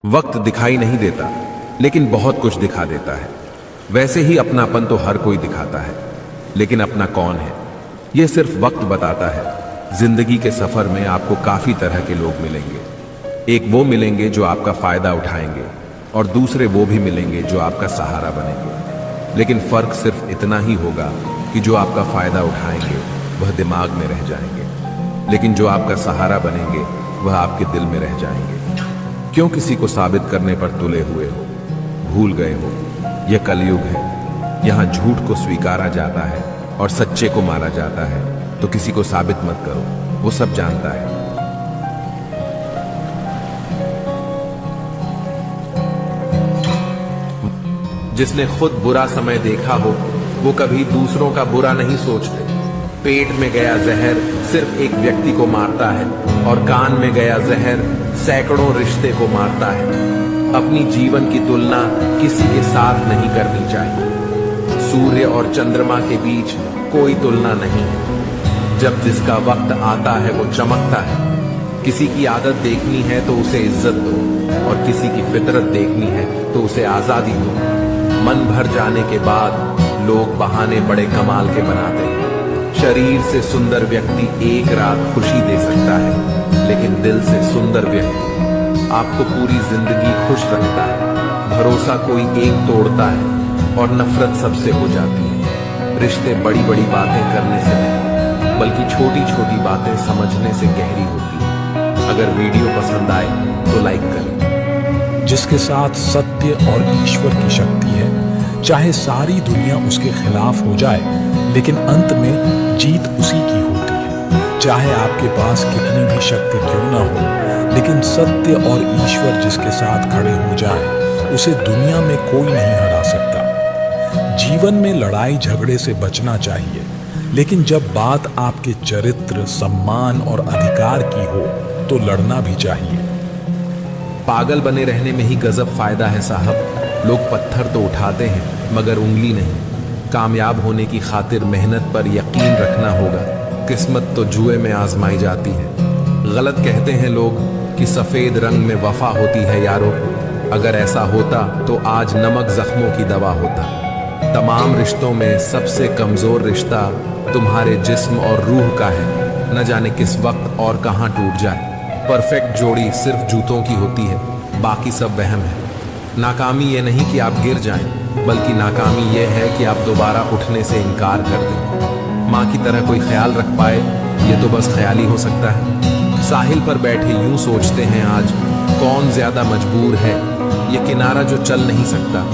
वक्त दिखाई नहीं देता, लेकिन बहुत कुछ दिखा देता है। वैसे ही अपनापन तो हर कोई दिखाता है, लेकिन अपना कौन है यह सिर्फ वक्त बताता है। जिंदगी के सफर में आपको काफी तरह के लोग मिलेंगे। एक वो मिलेंगे जो आपका फायदा उठाएंगे, और दूसरे वो भी मिलेंगे जो आपका सहारा बनेंगे। लेकिन फर्क सिर्फ इतना ही होगा कि जो आपका फायदा उठाएंगे वह दिमाग में रह जाएंगे, लेकिन जो आपका सहारा बनेंगे वह आपके दिल में रह जाएंगे। क्यों किसी को साबित करने पर तुले हुए हो? भूल गए हो यह कलयुग है। यहां झूठ को स्वीकारा जाता है और सच्चे को मारा जाता है। तो किसी को साबित मत करो, वो सब जानता है। जिसने खुद बुरा समय देखा हो वो कभी दूसरों का बुरा नहीं सोचते। पेट में गया जहर सिर्फ एक व्यक्ति को मारता है, और कान में गया जहर सैकड़ों रिश्ते को मारता है। अपनी जीवन की तुलना किसी के साथ नहीं करनी चाहिए। सूर्य और चंद्रमा के बीच कोई तुलना नहीं है। जब जिसका वक्त आता है वो चमकता है। किसी की आदत देखनी है तो उसे इज्जत दो, और किसी की फितरत देखनी है तो उसे आजादी दो। मन भर जाने के बाद लोग बहाने बड़े कमाल के बनाते हैं। शरीर से सुंदर व्यक्ति एक रात खुशी दे सकता है, लेकिन दिल से सुंदर व्यक्ति आपको पूरी जिंदगी खुश रखता है। भरोसा कोई एक तोड़ता है और नफरत सबसे हो जाती है। रिश्ते बड़ी बड़ी बातें करने से नहीं, बल्कि छोटी छोटी बातें समझने से गहरी होती है। अगर वीडियो पसंद आए तो लाइक करें। जिसके साथ सत्य और ईश्वर की शक्ति है, चाहे सारी दुनिया उसके खिलाफ हो जाए, लेकिन अंत में जीत उसी की होती है। चाहे आपके पास कितनी भी शक्ति क्यों ना हो, लेकिन सत्य और ईश्वर जिसके साथ खड़े हो जाए, उसे दुनिया में कोई नहीं हरा सकता। जीवन में लड़ाई झगड़े से बचना चाहिए, लेकिन जब बात आपके चरित्र, सम्मान और अधिकार की हो तो लड़ना भी चाहिए। पागल बने रहने में ही गजब फायदा है साहब। लोग पत्थर तो उठाते हैं मगर उंगली नहीं। कामयाब होने की खातिर मेहनत पर यकीन रखना होगा। किस्मत तो जुए में आजमाई जाती है। गलत कहते हैं लोग कि सफेद रंग में वफा होती है यारो। अगर ऐसा होता तो आज नमक जख्मों की दवा होता। तमाम रिश्तों में सबसे कमजोर रिश्ता तुम्हारे जिस्म और रूह का है। न जाने किस वक्त और कहां टूट जाए। परफेक्ट जोड़ी सिर्फ जूतों की होती है, बाकी सब वहम है। नाकामी ये नहीं कि आप गिर जाएं, बल्कि नाकामी ये है कि आप दोबारा उठने से इनकार कर दें। माँ की तरह कोई ख्याल रख पाए ये तो बस ख्याल ही हो सकता है। साहिल पर बैठे यूं सोचते हैं आज, कौन ज्यादा मजबूर है, ये किनारा जो चल नहीं सकता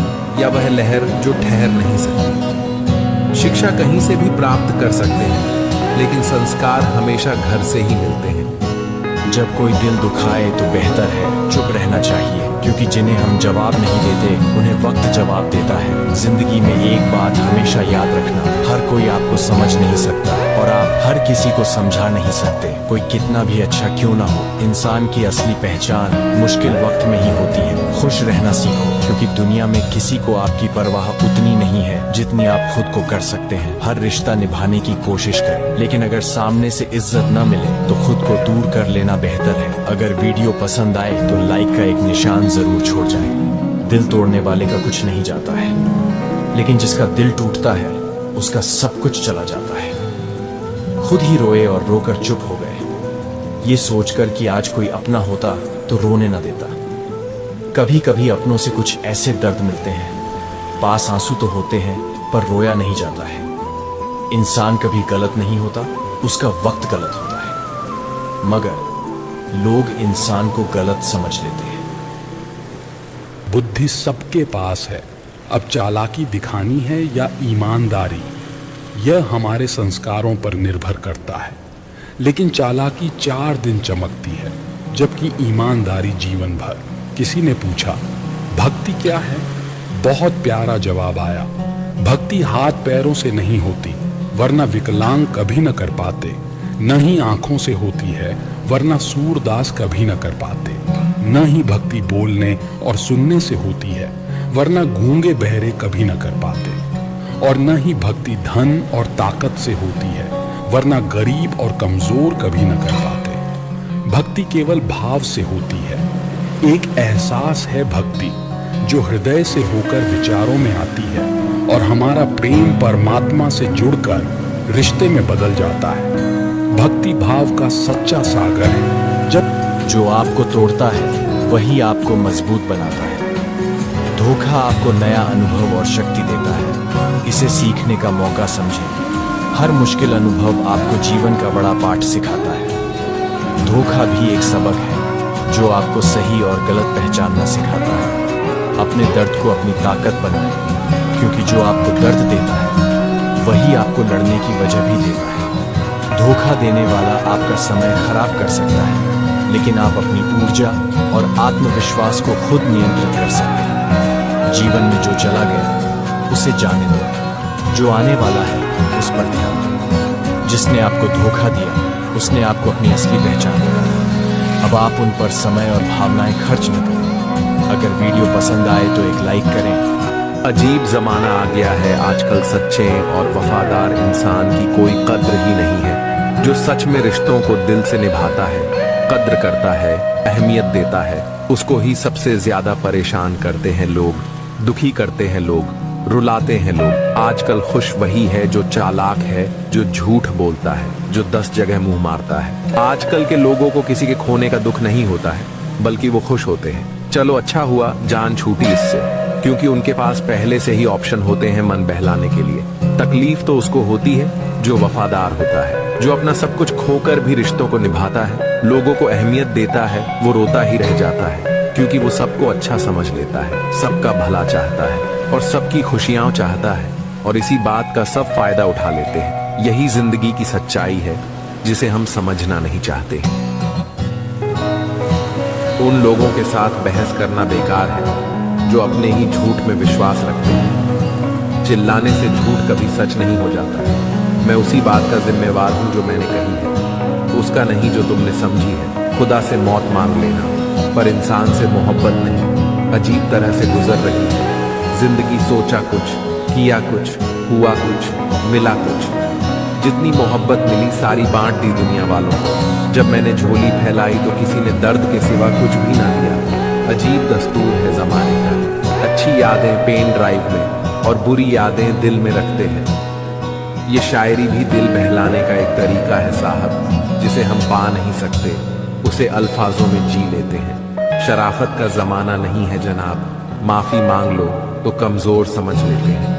या वह लहर जो ठहर नहीं सकती। शिक्षा कहीं से भी प्राप्त कर सकते हैं, लेकिन संस्कार हमेशा घर से ही मिलते हैं। जब कोई दिल दुखाए तो बेहतर है चुप रहना चाहिए, क्योंकि जिन्हें हम जवाब नहीं देते उन्हें वक्त जवाब देता है। जिंदगी में एक बात हमेशा याद रखना, हर कोई आपको समझ नहीं सकता और आप हर किसी को समझा नहीं सकते। कोई कितना भी अच्छा क्यों ना हो, इंसान की असली पहचान मुश्किल वक्त में ही होती है। खुश रहना सीखो, क्योंकि दुनिया में किसी को आपकी परवाह उतनी नहीं है जितनी आप खुद को कर सकते हैं। हर रिश्ता निभाने की कोशिश करें, लेकिन अगर सामने से इज्जत न मिले तो खुद को दूर कर लेना बेहतर है। अगर वीडियो पसंद आए तो लाइक का एक निशान जरूर छोड़ जाए। दिल तोड़ने वाले का कुछ नहीं जाता है, लेकिन जिसका दिल टूटता है उसका सब कुछ चला जाता है। खुद ही रोए और रोकर चुप हो गए, ये सोचकर कि आज कोई अपना होता तो रोने न देता। कभी कभी अपनों से कुछ ऐसे दर्द मिलते हैं, पास आंसू तो होते हैं पर रोया नहीं जाता है। इंसान कभी गलत नहीं होता, उसका वक्त गलत होता है, मगर लोग इंसान को गलत समझ लेते हैं। बुद्धि सबके पास है, अब चालाकी दिखानी है या ईमानदारी, यह हमारे संस्कारों पर निर्भर करता है। लेकिन चालाकी 4 दिन चमकती है, जबकि ईमानदारी जीवन भर। किसी ने पूछा, भक्ति क्या है? बहुत प्यारा जवाब आया, भक्ति हाथ पैरों से नहीं होती, वरना विकलांग कभी न कर पाते। न ही आंखों से होती है, वरना सूरदास कभी न कर पाते। न ही भक्ति बोलने और सुनने से होती है, वरना गूंगे बहरे कभी न कर पाते। और न ही भक्ति धन और ताकत से होती है, वरना गरीब और कमजोर कभी न कर पाते। भक्ति केवल भाव से होती है, एक एहसास है भक्ति, जो हृदय से होकर विचारों में आती है और हमारा प्रेम परमात्मा से जुड़कर रिश्ते में बदल जाता है। भक्ति भाव का सच्चा सागर है। जब जो आपको तोड़ता है वही आपको मजबूत बनाता है। धोखा आपको नया अनुभव और शक्ति देता है। इसे सीखने का मौका समझें। हर मुश्किल अनुभव आपको जीवन का बड़ा पाठ सिखाता है। धोखा भी एक सबक है जो आपको सही और गलत पहचानना सिखाता है। अपने दर्द को अपनी ताकत बनाएं, क्योंकि जो आपको दर्द देता है वही आपको लड़ने की वजह भी देता है। धोखा देने वाला आपका समय खराब कर सकता है, लेकिन आप अपनी ऊर्जा और आत्मविश्वास को खुद नियंत्रित कर सकते हैं। जीवन में जो चला गया उसे जाने दो, जो आने वाला है उस पर ध्यान दो। जिसने आपको धोखा दिया उसने आपको अपनी असली पहचान दी। अब आप उन पर समय और भावनाएं खर्च न करें। अगर वीडियो पसंद आए तो एक लाइक करें। अजीब जमाना आ गया है आजकल। सच्चे और वफादार इंसान की कोई कद्र ही नहीं है। जो सच में रिश्तों को दिल से निभाता है, कद्र करता है, अहमियत देता है, उसको ही सबसे ज्यादा परेशान करते हैं लोग, दुखी करते हैं लोग, रुलाते हैं लोग। आजकल खुश वही है जो चालाक है, जो झूठ बोलता है, जो 10 जगह मुंह मारता है। आजकल के लोगों को किसी के खोने का दुख नहीं होता है, बल्कि वो खुश होते हैं। चलो अच्छा हुआ जान छूटी इससे, क्योंकि उनके पास पहले से ही ऑप्शन होते हैं मन बहलाने के लिए। तकलीफ तो उसको होती है जो वफादार होता है, जो अपना सब कुछ खोकर भी रिश्तों को निभाता है, लोगों को अहमियत देता है। वो रोता ही रह जाता है, क्योंकि वो सबको अच्छा समझ लेता है, सबका भला चाहता है और सबकी खुशियां चाहता है, और इसी बात का सब फायदा उठा लेते हैं। यही जिंदगी की सच्चाई है जिसे हम समझना नहीं चाहते। उन लोगों के साथ बहस करना बेकार है जो अपने ही झूठ में विश्वास रखते हैं। चिल्लाने से झूठ कभी सच नहीं हो जाता। मैं उसी बात का जिम्मेवार हूं जो मैंने कही है, उसका नहीं जो तुमने समझी है। खुदा से मौत मांग लेना, पर इंसान से मोहब्बत नहीं। अजीब तरह से गुजर रही है जिंदगी। सोचा कुछ, किया कुछ, हुआ कुछ, मिला कुछ। जितनी मोहब्बत मिली सारी बांट दी दुनिया वालों को। जब मैंने झोली फैलाई तो किसी ने दर्द के सिवा कुछ भी ना दिया। अजीब दस्तूर है जमाने का। अच्छी यादें पेन ड्राइव में और बुरी यादें दिल में रखते हैं। ये शायरी भी दिल बहलाने का एक तरीका है साहब, जिसे हम पा नहीं सकते, उसे अल्फाजों में जी लेते हैं। शराफत का जमाना नहीं है जनाब, माफी मांग लो तो कमजोर समझ लेते हैं।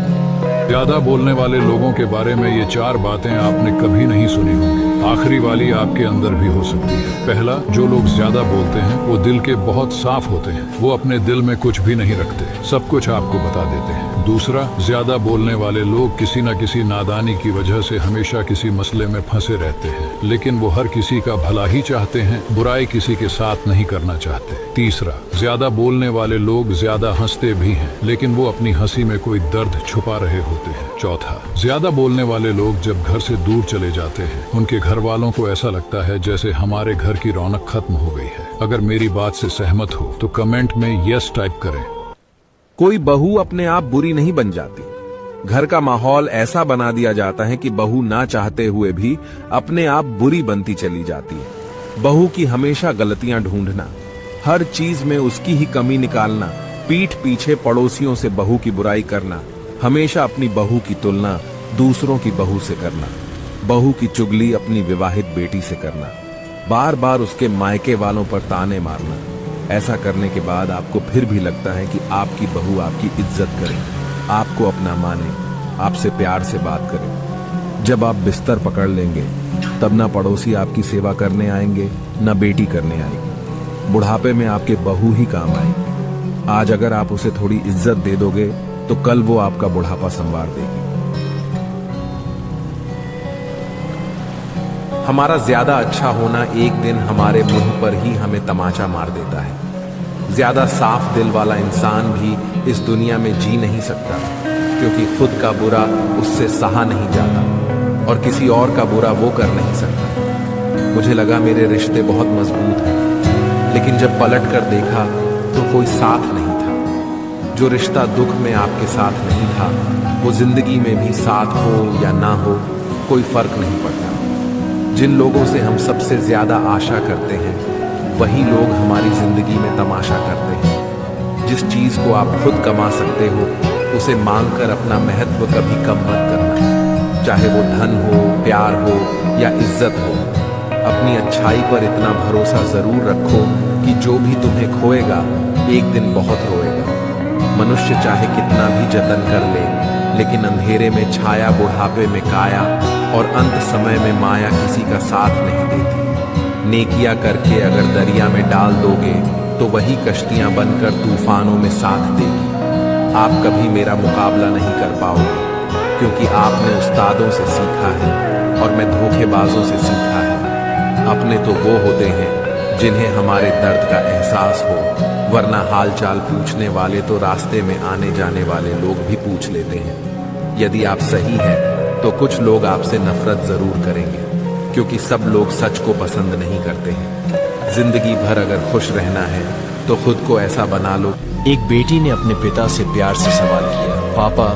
ज्यादा बोलने वाले लोगों के बारे में ये 4 बातें आपने कभी नहीं सुनी होंगी। आखिरी वाली आपके अंदर भी हो सकती है। पहला, जो लोग ज्यादा बोलते हैं वो दिल के बहुत साफ होते हैं। वो अपने दिल में कुछ भी नहीं रखते, सब कुछ आपको बता देते हैं। दूसरा, ज्यादा बोलने वाले लोग किसी न किसी नादानी की वजह से हमेशा किसी मसले में फंसे रहते हैं, लेकिन वो हर किसी का भला ही चाहते हैं, बुराई किसी के साथ नहीं करना चाहते। तीसरा, ज्यादा बोलने वाले लोग ज्यादा हंसते भी हैं, लेकिन वो अपनी हंसी में कोई दर्द छुपा रहे होते हैं। चौथा, ज्यादा बोलने वाले लोग जब घर से दूर चले जाते हैं, उनके घर वालों को ऐसा लगता है जैसे हमारे घर की रौनक खत्म हो गई है। अगर मेरी बात से सहमत हो तो कमेंट में यस टाइप करें। कोई बहू अपने आप बुरी नहीं बन जाती। घर का माहौल ऐसा बना दिया जाता है कि बहू ना चाहते हुए भी अपने आप बुरी बनती चली जाती है। बहू की हमेशा गलतियां ढूंढना, हर चीज में उसकी ही कमी निकालना, पीठ पीछे पड़ोसियों से बहू की बुराई करना, हमेशा अपनी बहू की तुलना दूसरों की बहू से करना, बहू की चुगली अपनी विवाहित बेटी से करना, बार बार उसके मायके वालों पर ताने मारना। ऐसा करने के बाद आपको फिर भी लगता है कि आपकी बहू आपकी इज्जत करे, आपको अपना माने, आपसे प्यार से बात करे। जब आप बिस्तर पकड़ लेंगे तब ना पड़ोसी आपकी सेवा करने आएंगे, ना बेटी करने आएगी। बुढ़ापे में आपके बहू ही काम आएगी। आज अगर आप उसे थोड़ी इज्जत दे दोगे तो कल वो आपका बुढ़ापा संवार देगी। हमारा ज्यादा अच्छा होना एक दिन हमारे मुंह पर ही हमें तमाचा मार देता है। ज्यादा साफ दिल वाला इंसान भी इस दुनिया में जी नहीं सकता, क्योंकि खुद का बुरा उससे सहा नहीं जाता और किसी और का बुरा वो कर नहीं सकता। मुझे लगा मेरे रिश्ते बहुत मजबूत हैं, लेकिन जब पलट कर देखा तो कोई साथ नहीं था। जो रिश्ता दुख में आपके साथ नहीं था, वो जिंदगी में भी साथ हो या ना हो कोई फर्क नहीं पड़ता। जिन लोगों से हम सबसे ज्यादा आशा करते हैं वही लोग हमारी जिंदगी में तमाशा करते हैं। जिस चीज को आप खुद कमा सकते हो उसे मांगकर अपना महत्व कभी कम मत करना, चाहे वो धन हो, प्यार हो या इज्जत हो। अपनी अच्छाई पर इतना भरोसा जरूर रखो कि जो भी तुम्हें खोएगा एक दिन बहुत रोएगा। मनुष्य चाहे कितना भी जतन कर ले, लेकिन अंधेरे में छाया, बुढ़ापे में काया और अंत समय में माया किसी का साथ नहीं देती। नेकियां करके अगर दरिया में डाल दोगे तो वही कश्तियां बनकर तूफानों में साथ देगी। आप कभी मेरा मुकाबला नहीं कर पाओगे, क्योंकि आपने उस्तादों से सीखा है और मैं धोखेबाजों से सीखा है। अपने तो वो होते हैं जिन्हें हमारे दर्द का एहसास हो, वरना हाल चाल पूछने वाले तो रास्ते में आने जाने वाले लोग भी पूछ लेते हैं। यदि आप सही हैं तो कुछ लोग आपसे नफरत जरूर करेंगे, क्योंकि सब लोग सच को पसंद नहीं करते हैं। जिंदगी भर अगर खुश रहना है तो खुद को ऐसा बना लो। एक बेटी ने अपने पिता से प्यार से सवाल किया, पापा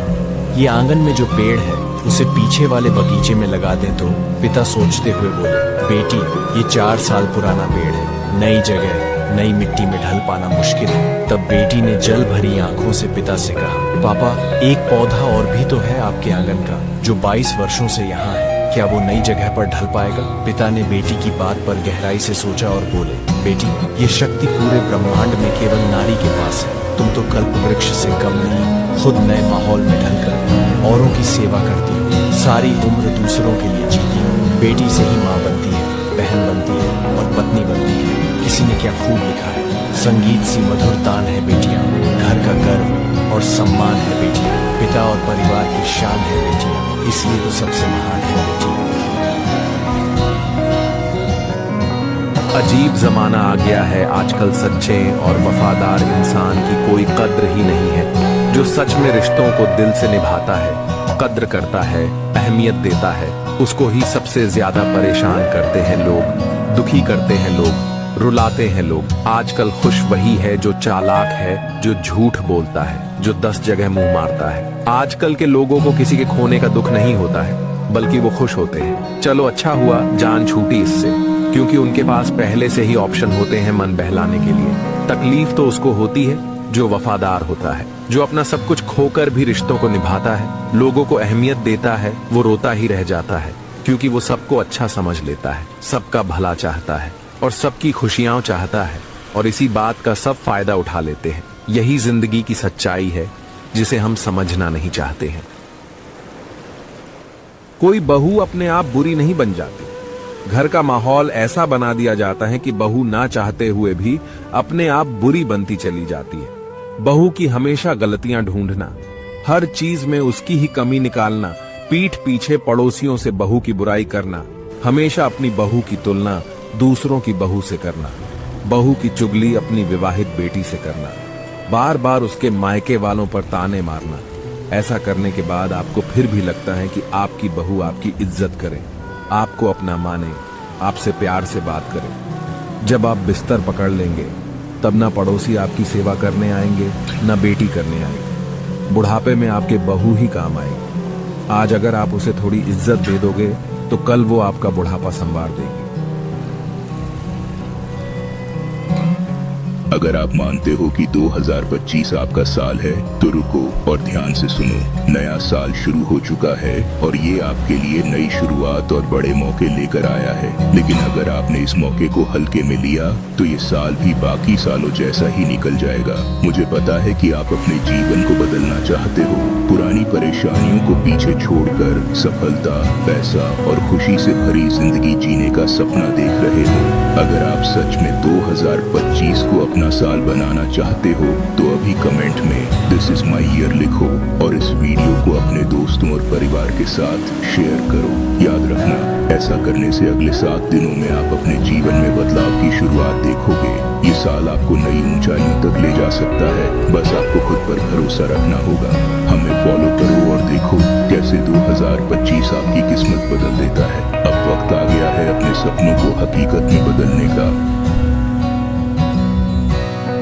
ये आंगन में जो पेड़ है उसे पीछे वाले बगीचे में लगा दें तो? पिता सोचते हुए बोले, बेटी ये 4 साल पुराना पेड़ है, नई जगह नई मिट्टी में ढल पाना मुश्किल है। तब बेटी ने जल भरी आंखों से पिता से कहा, पापा एक पौधा और भी तो है आपके आंगन का जो 22 वर्षों से यहाँ है, क्या वो नई जगह पर ढल पाएगा? पिता ने बेटी की बात पर गहराई से सोचा और बोले, बेटी ये शक्ति पूरे ब्रह्मांड में केवल नारी के पास है। तुम तो कल्प वृक्ष से कम नहीं, खुद नए माहौल में ढलकर औरों की सेवा करती हो, सारी उम्र दूसरों के लिए जीती हो। बेटी से ही माँ बनती है, बहन बनती है और पत्नी बनती है। किसी ने क्या खूब लिखा है, संगीत सी मधुर तान है बेटियां, घर का गर्व और सम्मान है बेटियां, पिता और परिवार की शान है बेटियां, इसलिए तो सबसे महान है बेटियां। अजीब जमाना आ गया है आजकल, सच्चे और वफादार इंसान की कोई कद्र ही नहीं है। जो सच में रिश्तों को दिल से निभाता है, कद्र करता है, अहमियत देता है, उसको ही सबसे ज्यादा परेशान करते हैं लोग, दुखी करते हैं लोग, रुलाते हैं लोग। आजकल खुश वही है जो चालाक है, जो झूठ बोलता है, जो 10 जगह मुंह मारता है। आजकल के लोगों को किसी के खोने का दुख नहीं होता है, बल्कि वो खुश होते हैं। चलो अच्छा हुआ जान छूटी इससे, क्योंकि उनके पास पहले से ही ऑप्शन होते हैं मन बहलाने के लिए। तकलीफ तो उसको होती है जो वफादार होता है, जो अपना सब कुछ खोकर भी रिश्तों को निभाता है, लोगों को अहमियत देता है। वो रोता ही रह जाता है, क्योंकि वो सबको अच्छा समझ लेता है, सबका भला चाहता है और सबकी खुशियां चाहता है, और इसी बात का सब फायदा उठा लेते हैं। यही जिंदगी की सच्चाई है जिसे हम समझना नहीं चाहते हैं। कोई बहू अपने आप बुरी नहीं बन जाती। घर का माहौल ऐसा बना दिया जाता है कि बहू ना चाहते हुए भी अपने आप बुरी बनती चली जाती है। बहू की हमेशा गलतियां ढूंढना, हर चीज में उसकी ही कमी निकालना, पीठ पीछे पड़ोसियों से बहू की बुराई करना, हमेशा अपनी बहू की तुलना दूसरों की बहू से करना, बहू की चुगली अपनी विवाहित बेटी से करना, बार बार उसके मायके वालों पर ताने मारना। ऐसा करने के बाद आपको फिर भी लगता है कि आपकी बहू आपकी इज्जत करे, आपको अपना माने, आपसे प्यार से बात करे। जब आप बिस्तर पकड़ लेंगे तब ना पड़ोसी आपकी सेवा करने आएंगे, ना बेटी करने आएंगे। बुढ़ापे में आपके बहू ही काम आएगी। आज अगर आप उसे थोड़ी इज्जत दे दोगे तो कल वो आपका बुढ़ापा संवार देगी। अगर आप मानते हो कि 2025 आपका साल है तो रुको और ध्यान से सुनो। नया साल शुरू हो चुका है और ये आपके लिए नई शुरुआत और बड़े मौके लेकर आया है। लेकिन अगर आपने इस मौके को हल्के में लिया तो ये साल भी बाकी सालों जैसा ही निकल जाएगा। मुझे पता है कि आप अपने जीवन को बदलना चाहते हो, पुरानी परेशानियों को पीछे छोड़कर सफलता, पैसा और खुशी से भरी जिंदगी जीने का सपना देख रहे हो। अगर आप सच में 2025 को अपना साल बनाना चाहते हो तो अभी कमेंट में दिस इज माई ईयर लिखो और इस वीडियो को अपने दोस्तों और परिवार के साथ शेयर करो। याद रखना, ऐसा करने से अगले 7 दिनों में आप अपने जीवन में बदलाव की शुरुआत देखोगे। ये साल आपको नई ऊंचाइयों तक ले जा सकता है, बस आपको खुद पर भरोसा रखना होगा। हमें फॉलो करो और देखो कैसे 2025 आपकी किस्मत बदल देता है। अब वक्त आ गया है अपने सपनों को हकीकत में बदलने का।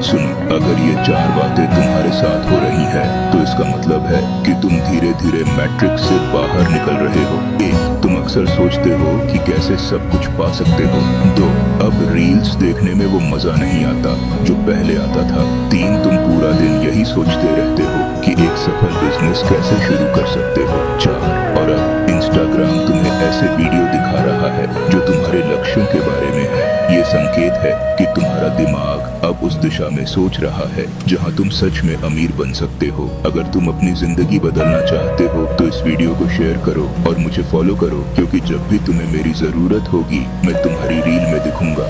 सुनो, अगर ये 4 बातें तुम्हारे साथ हो रही हैं, तो इसका मतलब है कि तुम धीरे धीरे मैट्रिक्स से बाहर निकल रहे हो। 1. तुम अक्सर सोचते हो कि कैसे सब कुछ पा सकते हो। 2. अब रील्स देखने में वो मजा नहीं आता जो पहले आता था। 3. तुम पूरा दिन यही सोचते रहते हो कि एक सफल बिजनेस कैसे शुरू कर सकते हो। 4. और अब इंस्टाग्राम तुम्हें ऐसे वीडियो दिखा रहा है जो तुम्हारे लक्ष्यों के बारे में है। ये संकेत है कि तुम्हारा दिमाग अब उस दिशा में सोच रहा है जहां तुम सच में अमीर बन सकते हो। अगर तुम अपनी जिंदगी बदलना चाहते हो तो इस वीडियो को शेयर करो और मुझे फॉलो करो, क्योंकि जब भी तुम्हें मेरी जरूरत होगी मैं तुम्हारी रील में दिखूंगा।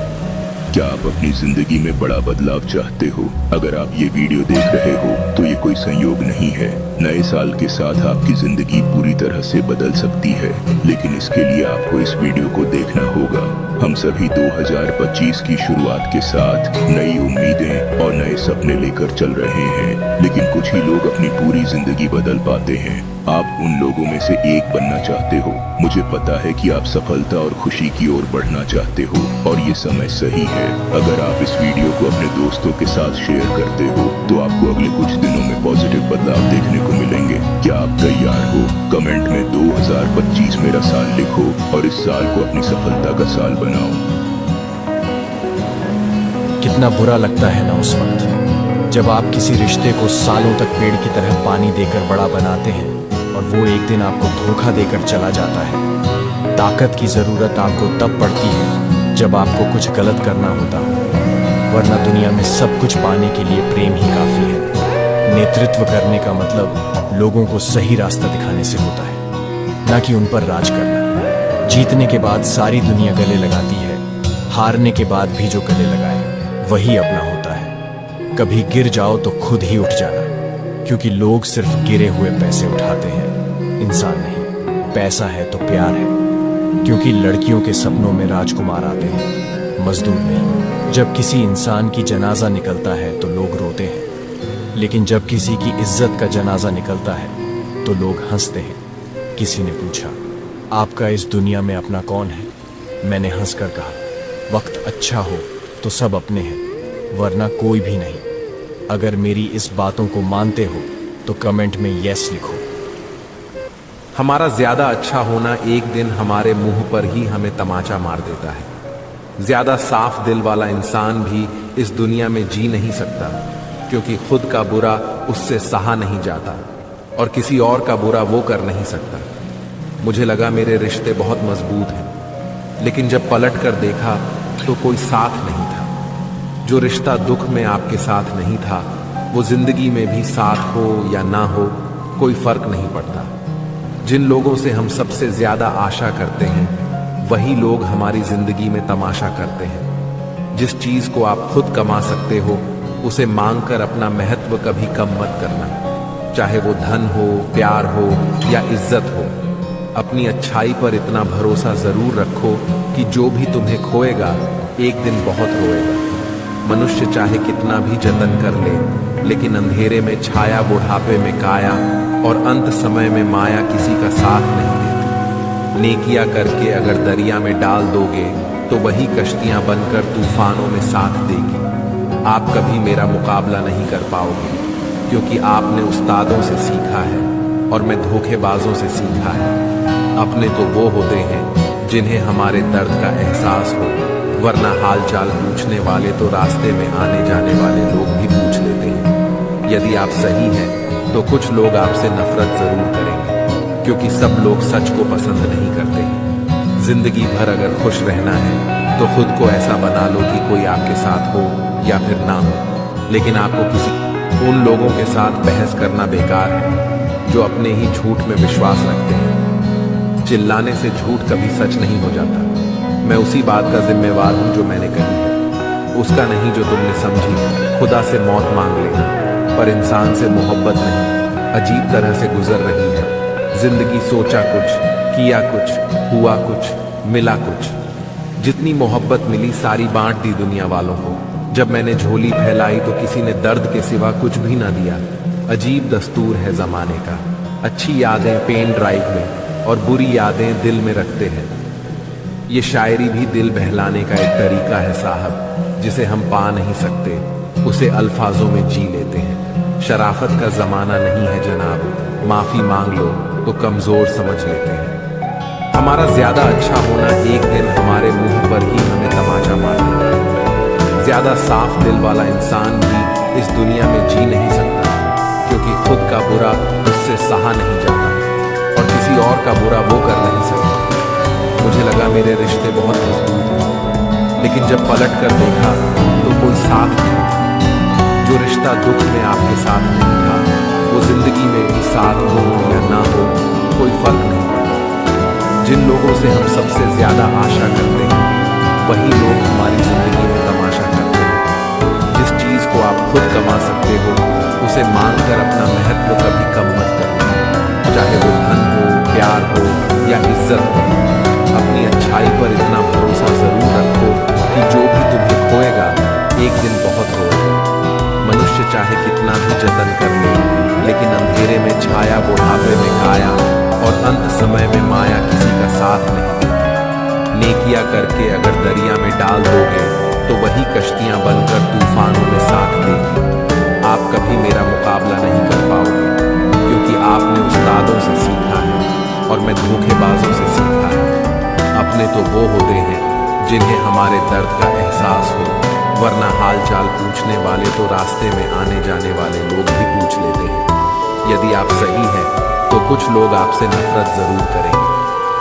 क्या आप अपनी जिंदगी में बड़ा बदलाव चाहते हो? अगर आप ये वीडियो देख रहे हो तो ये कोई संयोग नहीं है। नए साल के साथ आपकी जिंदगी पूरी तरह से बदल सकती है, लेकिन इसके लिए आपको इस वीडियो को देखना होगा। हम सभी 2025 की शुरुआत के साथ नई उम्मीदें और नए सपने लेकर चल रहे हैं, लेकिन कुछ ही लोग अपनी पूरी जिंदगी बदल पाते हैं। आप उन लोगों में से एक बनना चाहते हो। मुझे पता है कि आप सफलता और खुशी की ओर बढ़ना चाहते हो और ये समय सही है। अगर आप इस वीडियो को अपने दोस्तों के साथ शेयर करते हो तो आपको अगले कुछ दिनों में पॉजिटिव बदलाव देखने को मिलेंगे। क्या आप तैयार हो? कमेंट में 2025 मेरा साल लिखो और इस साल को अपनी सफलता का साल बनाओ। कितना बुरा लगता है ना उस वक्त जब आप किसी रिश्ते को सालों तक पेड़ की तरह पानी देकर बड़ा बनाते हैं और वो एक दिन आपको धोखा देकर चला जाता है। ताकत की जरूरत आपको तब पड़ती है जब आपको कुछ गलत करना होता हो, वरना दुनिया में सब कुछ पाने के लिए प्रेम ही काफी है। नेतृत्व करने का मतलब लोगों को सही रास्ता दिखाने से होता है, ना कि उन पर राज करना। जीतने के बाद सारी दुनिया गले लगाती है, हारने के बाद भी जो गले लगाए वही अपना होता है। कभी गिर जाओ तो खुद ही उठ जाना, क्योंकि लोग सिर्फ गिरे हुए पैसे उठाते हैं, इंसान नहीं। पैसा है तो प्यार है, क्योंकि लड़कियों के सपनों में राजकुमार आते हैं, मजदूर नहीं। जब किसी इंसान की जनाजा निकलता है तो लोग रोते हैं, लेकिन जब किसी की इज्जत का जनाजा निकलता है तो लोग हंसते हैं। किसी ने पूछा, आपका इस दुनिया में अपना कौन है? मैंने हंसकर कहा, वक्त अच्छा हो तो सब अपने हैं, वरना कोई भी नहीं। अगर मेरी इस बातों को मानते हो तो कमेंट में यस लिखो। हमारा ज्यादा अच्छा होना एक दिन हमारे मुंह पर ही हमें तमाचा मार देता है। ज्यादा साफ दिल वाला इंसान भी इस दुनिया में जी नहीं सकता, क्योंकि खुद का बुरा उससे सहा नहीं जाता और किसी और का बुरा वो कर नहीं सकता। मुझे लगा मेरे रिश्ते बहुत मजबूत हैं, लेकिन जब पलट कर देखा तो कोई साथ नहीं था। जो रिश्ता दुख में आपके साथ नहीं था, वो जिंदगी में भी साथ हो या ना हो कोई फर्क नहीं पड़ता। जिन लोगों से हम सबसे ज्यादा आशा करते हैं वही लोग हमारी जिंदगी में तमाशा करते हैं। जिस चीज को आप खुद कमा सकते हो उसे मांग कर अपना महत्व कभी कम मत करना, चाहे वो धन हो, प्यार हो या इज्जत हो। अपनी अच्छाई पर इतना भरोसा जरूर रखो कि जो भी तुम्हें खोएगा एक दिन बहुत रोएगा। मनुष्य चाहे कितना भी जतन कर ले, लेकिन अंधेरे में छाया, बुढ़ापे में काया और अंत समय में माया किसी का साथ नहीं देती। नेकियां करके अगर दरिया में डाल दोगे तो वही कश्तियां बनकर तूफानों में साथ देगी। आप कभी मेरा मुकाबला नहीं कर पाओगे, क्योंकि आपने उस्तादों से सीखा है और मैं धोखेबाजों से सीखा है। अपने तो वो होते हैं जिन्हें हमारे दर्द का एहसास हो, वरना हाल चाल पूछने वाले तो रास्ते में आने जाने वाले लोग भी पूछ लेते हैं। यदि आप सही हैं तो कुछ लोग आपसे नफरत जरूर करेंगे, क्योंकि सब लोग सच को पसंद नहीं करते हैं। जिंदगी भर अगर खुश रहना है तो खुद को ऐसा बना लो कि कोई आपके साथ हो या फिर ना हो, लेकिन आपको किसी उन लोगों के साथ बहस करना बेकार है जो अपने ही झूठ में विश्वास रखते हैं। चिल्लाने से झूठ कभी सच नहीं हो जाता। मैं उसी बात का जिम्मेवार हूं जो मैंने कही है, उसका नहीं जो तुमने समझी। खुदा से मौत मांग लेना, पर इंसान से मोहब्बत नहीं। अजीब तरह से गुजर रही है जिंदगी, सोचा कुछ, किया कुछ, हुआ कुछ, मिला कुछ। जितनी मोहब्बत मिली सारी बांट दी दुनिया वालों को। जब मैंने झोली फैलाई तो किसी ने दर्द के सिवा कुछ भी ना दिया। अजीब दस्तूर है जमाने का, अच्छी यादें पेन ड्राइव में और बुरी यादें दिल में रखते हैं। ये शायरी भी दिल बहलाने का एक तरीका है साहब, जिसे हम पा नहीं सकते, उसे अल्फाजों में जी लेते हैं। शराफत का जमाना नहीं है जनाब, माफी मांग लो तो कमजोर समझ लेते हैं। हमारा ज्यादा अच्छा होना एक दिन हमारे मुंह पर ही हमें तमाचा मार देता है। ज्यादा साफ दिल वाला इंसान भी इस दुनिया में जी नहीं सकता, क्योंकि खुद का बुरा उससे सहा नहीं जाता और किसी और का बुरा वो कर नहीं सकता। मुझे लगा मेरे रिश्ते बहुत मजबूत हैं, लेकिन जब पलट कर देखा तो कोई साथ नहीं था। जो रिश्ता दुख में आपके साथ नहीं था, वो जिंदगी में भी साथ हो या ना हो कोई फर्क नहीं पड़ता। जिन लोगों से हम सबसे ज्यादा आशा करते हैं, वही लोग हमारी जिंदगी में तमाशा करते हैं। जिस चीज को आप खुद कमा सकते हो, उसे मांगकर अपना महत्व कभी कम मत करो। चाहे वो धन हो, प्यार हो या इज्जत हो, अपनी अच्छाई पर इतना भरोसा जरूर रखो कि जो भी तुम्हें खोएगा एक दिन बहुत होगा। मनुष्य चाहे कितना भी जतन कर ले, लेकिन अंधेरे में छाया, बुढ़ापे में काया और अंत समय में माया किसी का साथ नहीं देती। नेकिया करके अगर दरिया में डाल दोगे तो वही कश्तियां बनकर तूफानों में साथ देगी। आप कभी मेरा मुकाबला नहीं कर पाओगे, क्योंकि आपने उस्तादों से सीखा है और मैं धोखेबाजों से सीखा है। अपने तो वो होते हैं जिन्हें हमारे दर्द का एहसास हो, वरना हाल चाल पूछने वाले तो रास्ते में आने जाने वाले लोग भी पूछ लेते हैं। यदि आप सही हैं तो कुछ लोग आपसे नफरत जरूर करेंगे,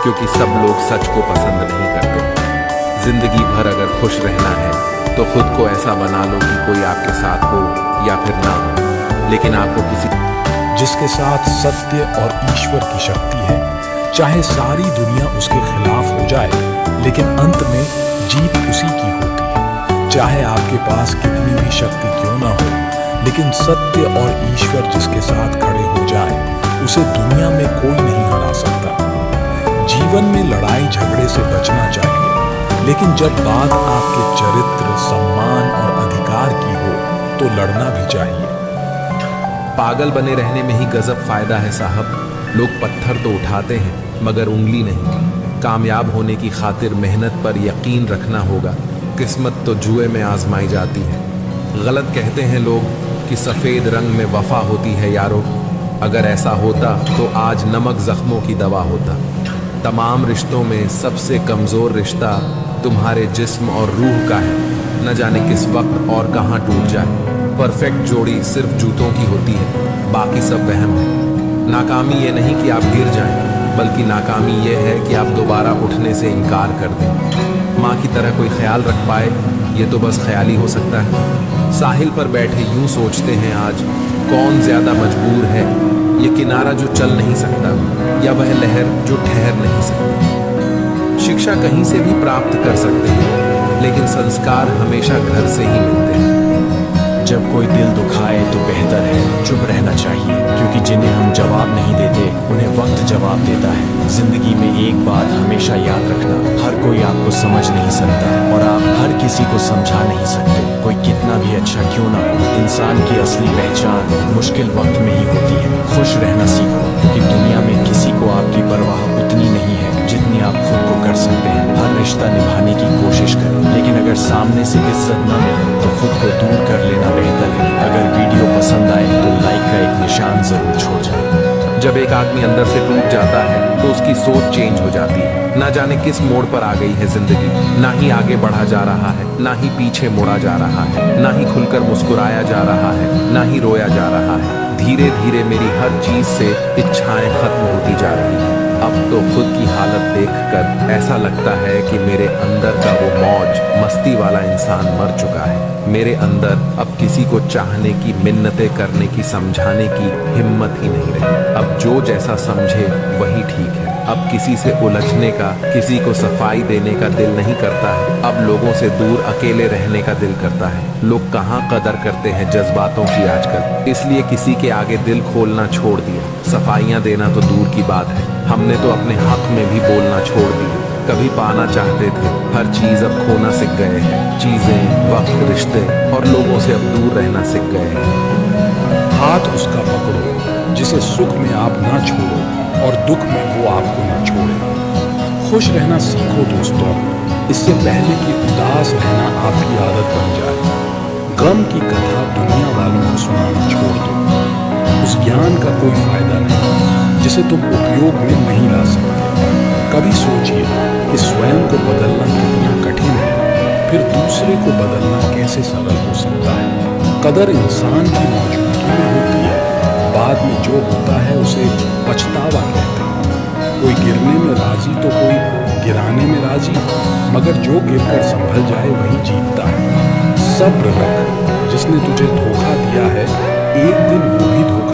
क्योंकि सब लोग सच को पसंद नहीं करते। जिंदगी भर अगर खुश रहना है तो खुद को ऐसा बना लो कि कोई आपके साथ हो या फिर ना हो, लेकिन आपको किसी जिसके साथ सत्य और ईश्वर की शक्ति है, चाहे सारी दुनिया उसके खिलाफ हो जाए, लेकिन अंत में जीत उसी की होती है। चाहे आपके पास कितनी भी शक्ति क्यों ना हो, लेकिन सत्य और ईश्वर जिसके साथ खड़े हो जाए, उसे दुनिया में कोई नहीं हरा सकता। जीवन में लड़ाई झगड़े से बचना चाहिए, लेकिन जब बात आपके चरित्र, सम्मान और अधिकार की हो तो लड़ना भी चाहिए। पागल बने रहने में ही गजब फायदा है साहब। लोग पत्थर तो उठाते हैं मगर उंगली नहीं। कामयाब होने की खातिर मेहनत पर यकीन रखना होगा। किस्मत तो जुए में आजमाई जाती है। गलत कहते हैं लोग कि सफेद रंग में वफा होती है यारो। अगर ऐसा होता तो आज नमक जख्मों की दवा होता। तमाम रिश्तों में सबसे कमजोर रिश्ता तुम्हारे जिस्म और रूह का है। न जाने किस वक्त और कहां टूट जाए। परफेक्ट जोड़ी सिर्फ जूतों की होती है, बाकी सब वहम है। नाकामी ये नहीं कि आप गिर जाएं, बल्कि नाकामी ये है कि आप दोबारा उठने से इनकार कर दें। माँ की तरह कोई ख्याल रख पाए, ये तो बस ख्याल ही हो सकता है। साहिल पर बैठे यूं सोचते हैं आज, कौन ज्यादा मजबूर है, ये किनारा जो चल नहीं सकता या वह लहर जो ठहर नहीं सकती। शिक्षा कहीं से भी प्राप्त कर सकते हैं, लेकिन संस्कार हमेशा घर से ही मिलते हैं। जब कोई दिल दुखाए तो बेहतर है चुप रहना चाहिए, क्योंकि जिन्हें हम जवाब नहीं देते उन्हें वक्त जवाब देता है। जिंदगी में एक बात हमेशा याद रखना, हर कोई आपको समझ नहीं सकता और आप हर किसी को समझा नहीं सकते। कोई कितना भी अच्छा क्यों ना हो, इंसान की असली पहचान मुश्किल वक्त में ही होती है। खुश रहना सीखो, क्योंकि दुनिया में किसी को आपकी परवाह उतनी नहीं है जितनी आप खुद को कर सकते हैं। हर रिश्ता निभाने की कोशिश करें, लेकिन अगर सामने से इज्जत न मिले तो खुद को दूर कर लेना बेहतर है। अगर वीडियो पसंद आए तो लाइक का एक निशान जरूर छोड़ जाए। जब एक आदमी अंदर से टूट जाता है तो उसकी सोच चेंज हो जाती है। ना जाने किस मोड़ पर आ गई है जिंदगी। ना ही आगे बढ़ा जा रहा है, ना ही पीछे मुड़ा जा रहा है, ना ही खुलकर मुस्कुराया जा रहा है, ना ही रोया जा रहा है। धीरे धीरे मेरी हर चीज से इच्छाएं खत्म होती जा रही हैं। अब तो खुद की हालत देखकर ऐसा लगता है कि मेरे अंदर का वो मौज मस्ती वाला इंसान मर चुका है। मेरे अंदर अब किसी को चाहने की, मिन्नतें करने की, समझाने की हिम्मत ही नहीं रही। अब जो जैसा समझे वही ठीक है। अब किसी से उलझने का, किसी को सफाई देने का दिल नहीं करता है। अब लोगों से दूर अकेले रहने का दिल करता है। लोग कहाँ कदर करते हैं जज्बातों की आजकल, इसलिए किसी के आगे दिल खोलना छोड़ दिया। सफाइयाँ देना तो दूर की बात है, हमने तो अपने हक में भी बोलना छोड़ दिया। कभी पाना चाहते थे, हर चीज अब खोना सीख गए हैं। चीजें, वक्त, रिश्ते और लोगों से अब दूर रहना सीख गए हैं। हाथ उसका पकड़ो जिसे सुख में आप ना छोड़ो और दुख में वो आपको ना छोड़े। खुश रहना सीखो दोस्तों, इससे पहले कि उदास रहना आपकी आदत बन जाए। गम की कथा दुनिया वालों को सुनाना छोड़ दो। उस ज्ञान का कोई फायदा नहीं जिसे तुम उपयोग में नहीं ला सकते। कभी सोचिए कि स्वयं को बदलना कितना कठिन है, फिर दूसरे को बदलना कैसे सरल हो सकता है। कदर इंसान की मौजूदगी में होती है, बाद में जो होता है उसे पछतावा कहते हैं। कोई गिरने में राजी तो कोई गिराने में राजी, मगर जो गिरकर संभल जाए वही जीतता है। सब्र रख, जिसने तुझे धोखा दिया है एक दिन वो भी धोखा